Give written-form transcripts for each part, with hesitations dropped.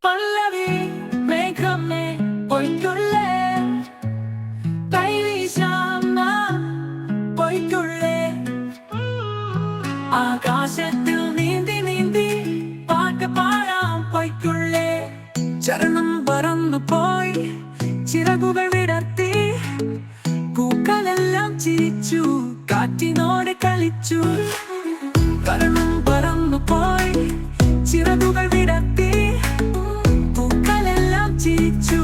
പല്ലവി മേഘമേ പൊയ്ക്കൊള്ളേ കൈവീശാം നാം പൊയ്ക്കൊള്ളേ ആകാശത്തിൽ നീന്തി നീന്തി പാട്ട് പാടാം പൊയ്ക്കൊള്ളേ ചരണം പറന്നു പോയി ചിറകുകൾ വിടർത്തി പൂക്കളെല്ലാം ചിരിച്ചു കാറ്റിനോട് കളിച്ചു കരണം പറന്നു പോയി ചിറകുകൾ വിടർത്തി പൂക്കളെല്ലാം ചിരിച്ചു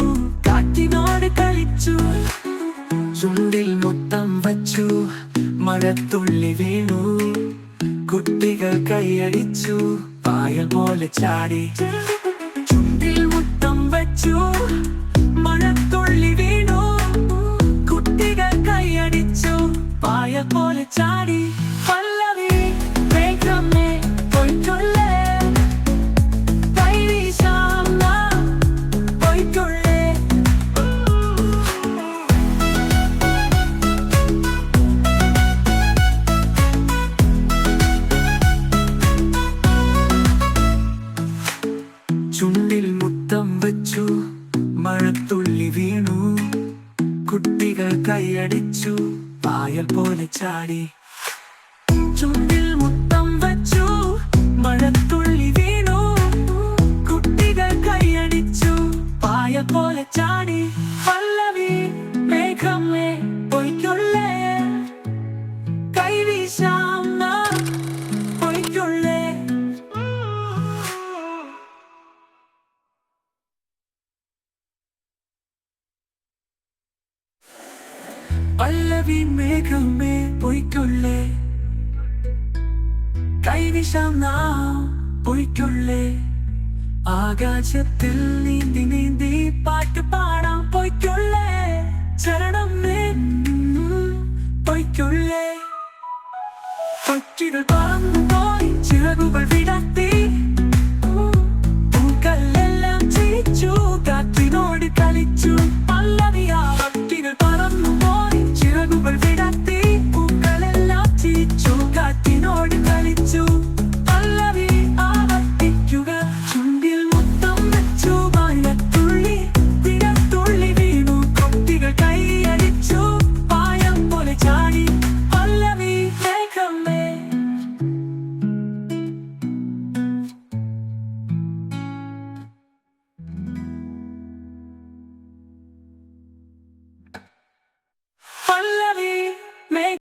കാറ്റിനോട് കളിച്ചു ചുണ്ടിൽ മുത്തം വച്ചു മഴത്തുള്ളി വീണു കുട്ടികൾ കൈയടിച്ചു പായൽ പോലെ ചാടി ചുണ്ടിൽ മുത്തം വച്ചു മഴത്തുള്ളി വീണു കുട്ടികൾ കൈയടിച്ചു പായൽ പോലെ ചാടി പല്ലവി മേഘമേ പൊയ്ക്കൊള്ളേ കൈവീശാം നാം പൊയ്ക്കൊള്ളേ ചുണ്ടിൽ മുത്തം വച്ചു മഴത്തുള്ളി വീണു കുട്ടികൾ കൈയടിച്ചു പായൽ പോലെ ചാടി ചുണ്ടിൽ മുത്തം വച്ചു മഴത്തുള്ളി വീണു കുട്ടികൾ കൈയടിച്ചു പായൽ പോലെ ചാടി പല്ലവി മേഘമേ പൊയ്ക്കൊള്ളേ കൈവീശാം നാം പൊയ്ക്കൊള്ളേ പല്ലവി മേഘമേ പൊയ്ക്കൊള്ളേ കൈവീശാം നാം പൊയ്ക്കൊള്ളേ ആകാശത്തിൽ നീന്തി നീന്തി പാട്ട് പാടാം പൊയ്ക്കൊള്ളേ ചരണം പൊയ്ക്കൊള്ളേ പക്ഷികൾ പറന്നു